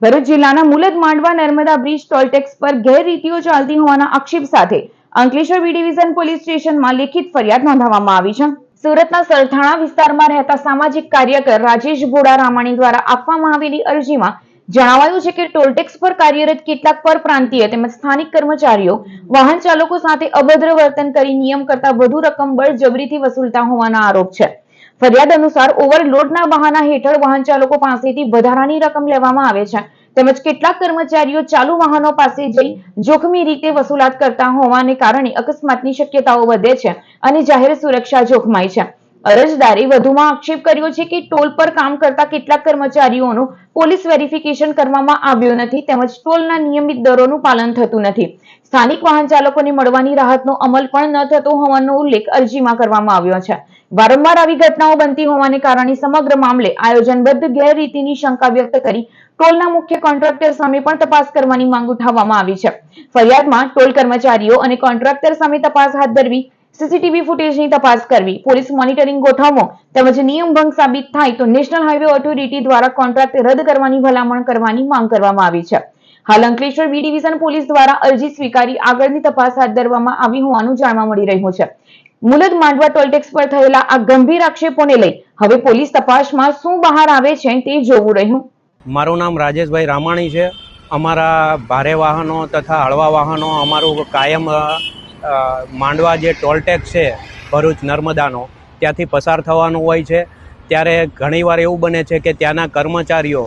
ભરૂચ જિલ્લાના મુલદ માંડવા Narmada bridge toll tax પર ગેરરીતિઓ ચાલતી હોવાના આક્ષેપ સાથે અંકલેશ્વર બી ડિવિઝન પોલીસ સ્ટેશનમાં લેખિત ફરિયાદ નોંધાવવામાં આવી છે। સુરતના સરથાણા વિસ્તારમાં રહેતા સામાજિક કાર્યકર રાજેશ ભોળા રામાણી દ્વારા આપવામાં આવેલી અરજીમાં જણાવાયું છે કે ટોલટેક્સ પર કાર્યરત કેટલાક પરપ્રાંતીય તેમજ સ્થાનિક કર્મચારીઓ વાહન ચાલકો સાથે અભદ્ર વર્તન કરી નિયમ કરતા વધુ રકમ બળજબરીથી વસૂલતા હોવાના આરોપ છે। ફરિયાદ અનુસાર ઓવરલોડના બહાના હેઠળ વાહન ચાલકો પાસેથી વધારાની રકમ લેવામાં આવે છે તેમજ કેટલાક કર્મચારીઓ ચાલુ વાહનો પાસે જઈ જોખમી રીતે વસૂલાત કરતા હોવાને કારણે અકસ્માતની શક્યતાઓ વધે છે અને જાહેર સુરક્ષા જોખમાય છે। અરજદારે વધુમાં આક્ષેપ કર્યો છે કે ટોલ પર કામ કરતા કેટલાક કર્મચારીઓનું પોલીસ વેરિફિકેશન કરવામાં આવ્યું નથી તેમજ ટોલના નિયમિત દરોનું પાલન થતું નથી। સ્થાનિક વાહન ચાલકોને મળવાની રાહતનો અમલ પણ ન થતો હોવાનો ઉલ્લેખ અરજીમાં કરવામાં આવ્યો છે। વારંવાર આવી ઘટનાઓ બનતી હોવાને કારણે સમગ્ર મામલે આયોજનબદ્ધ ગેરરીતિની શંકા વ્યક્ત કરી ટોલના મુખ્ય કોન્ટ્રાક્ટર સામે પણ તપાસ કરવાની માંગ ઉઠાવવામાં આવી છે। ફરિયાદમાં ટોલ કર્મચારીઓ અને કોન્ટ્રાક્ટર સામે તપાસ હાથ ધરવી, સીસીટીવી ફૂટેજની તપાસ કરવી, પોલીસ મોનિટરિંગ ગોઠવવો તેમજ નિયમ ભંગ સાબિત થાય તો નેશનલ હાઈવે ઓથોરિટી દ્વારા કોન્ટ્રાક્ટ રદ કરવાની ભલામણ કરવાની માંગ કરવામાં આવી છે। હાલ અંકલેશ્વર બી ડિવિઝન પોલીસ દ્વારા અરજી સ્વીકારી આગળની તપાસ હાથ ધરવામાં આવી હોવાનું જાણવા મળી રહ્યું છે। મુલદ માંડવા ટોલટેક્સ પર થયેલા આ ગંભીર આક્ષેપોને લઈ હવે પોલીસ તપાસમાં શું બહાર આવે છે તે જોવું રહ્યું। મારું નામ રાજેશભાઈ રામાણી છે। અમારા ભારે વાહનો તથા હળવા વાહનો અમારું કાયમ માંડવા જે ટોલટેક્સ છે ભરૂચ નર્મદાનો ત્યાંથી પસાર થવાનું હોય છે। ત્યારે ઘણીવાર એવું બને છે કે ત્યાંના કર્મચારીઓ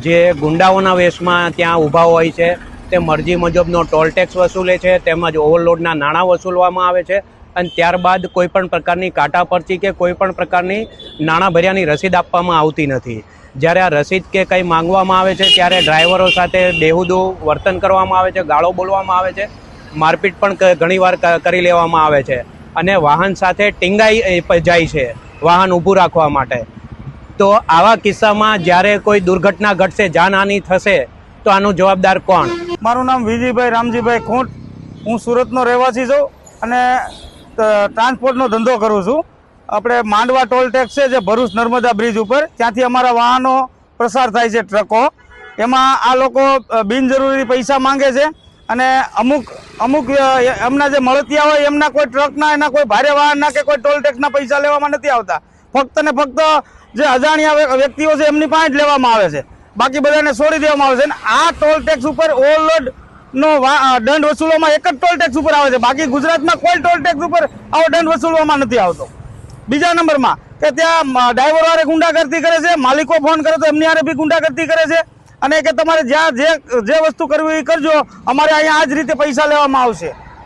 જે ગુંડાઓના વેશમાં ત્યાં ઊભા હોય છે તે મરજી મુજબનો ટોલટેક્સ વસૂલે છે તેમજ ઓવરલોડના નાણાં વસૂલવામાં આવે છે અને ત્યારબાદ કોઈપણ પ્રકારની કાટા પરચી કે કોઈપણ પ્રકારની નાણાં ભર્યાની રસીદ આપવામાં આવતી નથી। જ્યારે આ રસીદ કે કંઈ માંગવામાં આવે છે ત્યારે ડ્રાઈવરો સાથે બેહુદું વર્તન કરવામાં આવે છે, ગાળો બોલવામાં આવે છે, મારપીટ પણ ઘણીવાર કરી લેવામાં આવે છે અને વાહન સાથે ટીંગાઈ જાય છે વાહન ઊભું રાખવા માટે। તો આવા કિસ્સામાં જ્યારે કોઈ દુર્ઘટના ઘટશે, જાનહાનિ થશે તો આનું જવાબદાર કોણ? મારું નામ વિજયભાઈ રામજીભાઈ ખોટ, હું સુરતનો રહેવાસી છું અને ટ્રાન્સપોર્ટનો ધંધો કરું છું। આપણે માંડવા ટોલ ટેક્સ છે જે ભરૂચ નર્મદા બ્રિજ ઉપર, ત્યાંથી અમારા વાહનો પ્રસાર થાય છે ટ્રકો, એમાં આ લોકો બિનજરૂરી પૈસા માંગે છે અને અમુક એમના જે મળતિયા હોય એમના કોઈ ટ્રકના, એના કોઈ ભારે વાહનના કે કોઈ ટોલ ટેક્સના પૈસા લેવામાં નથી આવતા। ફક્ત ને ફક્ત જે અજાણ્યા વ્યક્તિઓ છે એમની પાસે જ લેવામાં આવે છે, બાકી બધાને છોડી દેવામાં આવે છે। અને આ ટોલ ટેક્સ ઉપર ઓવરલોડ નો દંડ વસૂલવામાં એક જ ટોલ ટેક્સ ઉપર આવે છે, બાકી ગુજરાતમાં કોઈ ટોલ ટેક્સ ઉપર આવો દંડ વસૂલવામાં નથી આવતો। બીજા નંબરમાં કે ત્યાં ડ્રાઈવરો હારે ગુંડાગર્દી કરે છે, માલિકો ફોન કરે તો એમની હારે બી ગુંડાગર્દી કરે છે અને કે તમારે જ્યાં જે વસ્તુ કરવી એ કરજો, અમારે અહીંયા આ જ રીતે પૈસા લેવામાં આવશે।